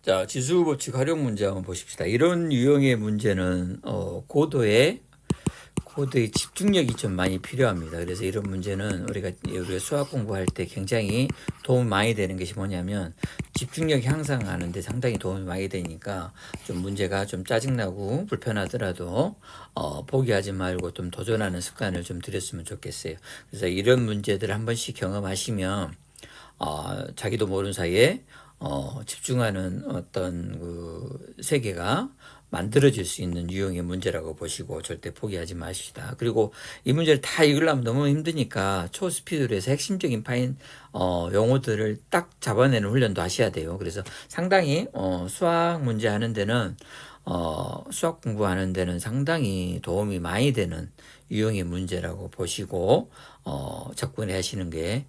자, 지수법칙 활용 문제 한번 보십시다. 이런 유형의 문제는 고도의 집중력이 좀 많이 필요합니다. 그래서 이런 문제는 우리가 수학 공부할 때 굉장히 도움이 많이 되는 것이 뭐냐면 집중력 향상하는데 상당히 도움이 많이 되니까 좀 문제가 좀 짜증나고 불편하더라도 포기하지 말고 좀 도전하는 습관을 좀 들였으면 좋겠어요. 그래서 이런 문제들 한 번씩 경험하시면 자기도 모르는 사이에 집중하는 어떤 그 세계가 만들어질 수 있는 유형의 문제라고 보시고 절대 포기하지 마십시다. 그리고 이 문제를 다 읽으려면 너무 힘드니까 초스피드로 해서 핵심적인 용어들을 딱 잡아내는 훈련도 하셔야 돼요. 그래서 상당히 수학 문제 하는 데는 수학 공부하는 데는 상당히 도움이 많이 되는 유형의 문제라고 보시고 접근해 하시는 게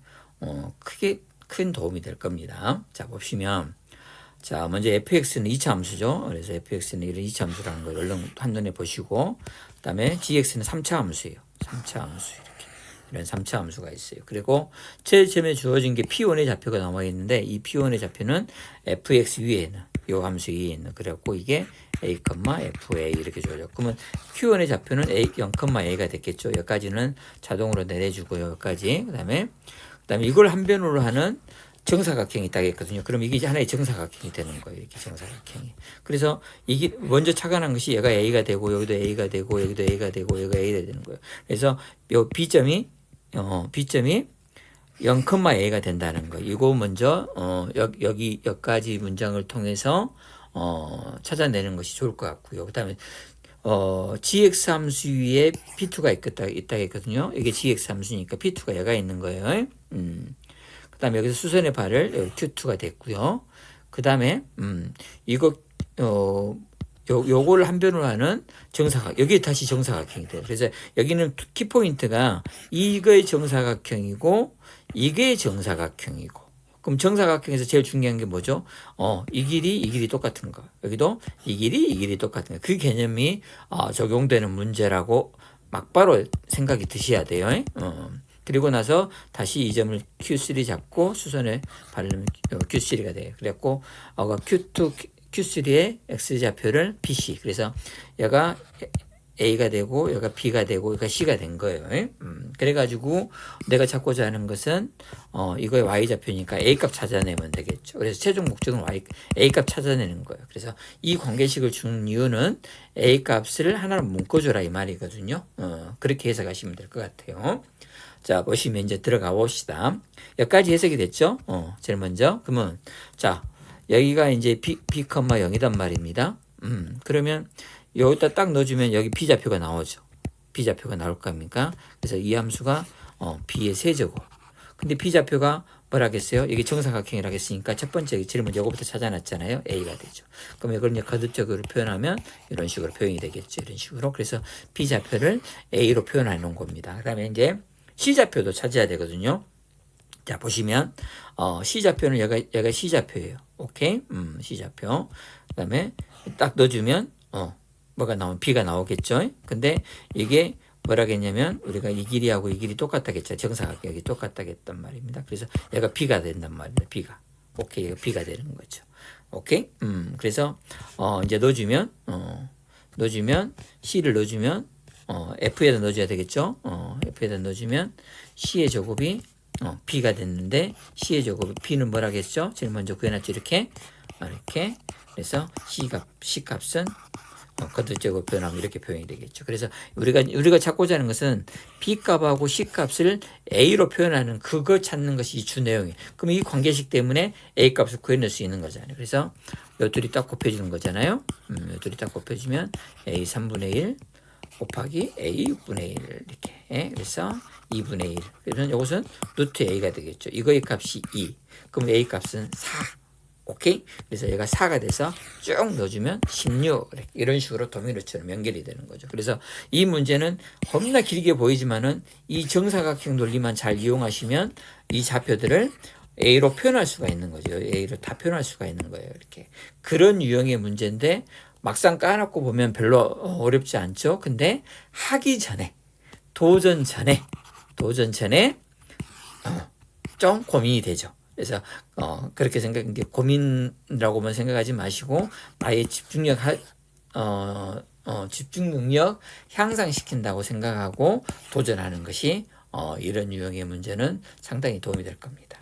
크게 큰 도움이 될 겁니다. 자, 보시면 자, 먼저 fx는 2차 함수죠. 그래서 fx는 이런 2차 함수라는 걸 얼른 한눈에 보시고, 그 다음에 gx는 3차 함수예요. 3차 함수 이렇게 이런 3차 함수가 있어요. 그리고 최점에 주어진 게 p1의 좌표가 나와 있는데 이 p1의 좌표는 fx 위에 있는 이 함수 위에 있는 그래갖고 이게 a, fa 이렇게 주어져. 그러면 q1의 좌표는 a, 0,a가 됐겠죠. 여기까지는 자동으로 내려주고요. 여기까지. 그다음에 이걸 한 변으로 하는 정사각형이 딱 있거든요. 그럼 이게 하나의 정사각형이 되는 거예요. 이렇게 정사각형이. 그래서 이게 먼저 착안한 것이 얘가 A가 되고 여기도 A가 되고 여기도 A가 되고 여기가 A가 되는 거예요. 그래서 요 B점이 0,A가 된다는 거. 이거 먼저 여기까지 문장을 통해서 찾아내는 것이 좋을 것 같고요. 그다음에 gx 함수 위에 p2가 있다 했거든요. 이게 gx 함수니까 p2가 얘가 있는 거예요. 그 다음에 여기서 수선의 발을 여기 q2가 됐고요. 그 다음에 이거 요거를 한 변으로 하는 여기 다시 정사각형이 돼요. 그래서 여기는 키포인트가 이거의 정사각형이고 이게 정사각형이고. 그럼 정사각형에서 제일 중요한 게 뭐죠? 이 길이 똑같은 거. 여기도 이 길이 똑같은 거. 그 개념이 적용되는 문제라고 막바로 생각이 드셔야 돼요. 그리고 나서 다시 이 점을 Q3 잡고 수선에 바르면 Q3가 돼요. 그래갖고 Q2, Q3의 X좌표를 PC. 그래서 얘가 A가 되고 얘가 B가 되고 얘가 C가 된 거예요. 그래가지고 내가 찾고자 하는 것은 이거의 Y좌표니까 A값 찾아내면 되겠죠. 그래서 최종 목적은 A값 찾아내는 거예요. 그래서 이 관계식을 주는 이유는 A값을 하나로 묶어줘라 이 말이거든요. 그렇게 해석하시면 될 것 같아요. 자, 보시면 이제 들어가 봅시다. 여기까지 해석이 됐죠? 제일 먼저. 그러면, 자, 여기가 이제 B, 0이단 말입니다. 그러면 여기다 딱 넣어주면 여기 B좌표가 나오죠. B좌표가 나올 겁니까? 그래서 이 함수가, B의 세제곱. 근데 B좌표가 뭐라겠어요? 여기 정사각형이라고 했으니까 첫 번째 제일 먼저 이거부터 찾아놨잖아요. A가 되죠. 그럼 이걸 이제 거듭적으로 표현하면 이런 식으로 표현이 되겠죠. 이런 식으로. 그래서 B좌표를 A로 표현해 놓은 겁니다. 그 다음에 이제 C좌표도 찾아야 되거든요. 자, 보시면, C좌표는 얘가 C좌표예요. 오케이? C좌표. 그 다음에 딱 넣어주면, 뭐가 B가 나오겠죠? 근데 이게 뭐라겠냐면, 우리가 이 길이하고 이 길이 똑같다겠죠. 정사각형이 똑같다겠단 말입니다. 그래서 얘가 B가 된단 말입니다. B가. 오케이. 얘가 B가 되는 거죠. 오케이? 그래서, 이제 넣어주면, C를 넣어주면, F에다 넣어줘야 되겠죠? F에다 넣어주면 C의 제곱이 B가 됐는데 C의 제곱이 B는 뭐라겠죠? 제일 먼저 구해놨죠. 이렇게. 그래서 C 값은 거듭제곱 표현하면 이렇게 표현이 되겠죠. 그래서 우리가 찾고자 하는 것은 B 값하고 C 값을 A로 표현하는 그거 찾는 것이 이 주 내용이에요. 그럼 이 관계식 때문에 A 값을 구해낼 수 있는 거잖아요. 그래서 요 둘이 딱 곱해주는 거잖아요. 요 둘이 딱 곱해주면 A 3분의 1 곱하기 A 6분의 1 이렇게. 그래서 2분의 1. 그러면 이것은 루트 A가 되겠죠. 이거의 값이 2. 그럼 A 값은 4. 오케이? 그래서 얘가 4가 돼서 쭉 넣어주면 16. 이런 식으로 도미노처럼 연결이 되는 거죠. 그래서 이 문제는 겁나 길게 보이지만은 이 정사각형 논리만 잘 이용하시면 이 좌표들을 A로 표현할 수가 있는 거죠. A로 다 표현할 수가 있는 거예요. 이렇게. 그런 유형의 문제인데 막상 까놓고 보면 별로 어렵지 않죠. 근데 하기 전에 도전 전에 좀 고민이 되죠. 그래서 그렇게 생각한 게 고민이라고만 생각하지 마시고 아예 집중 능력 향상시킨다고 생각하고 도전하는 것이 이런 유형의 문제는 상당히 도움이 될 겁니다.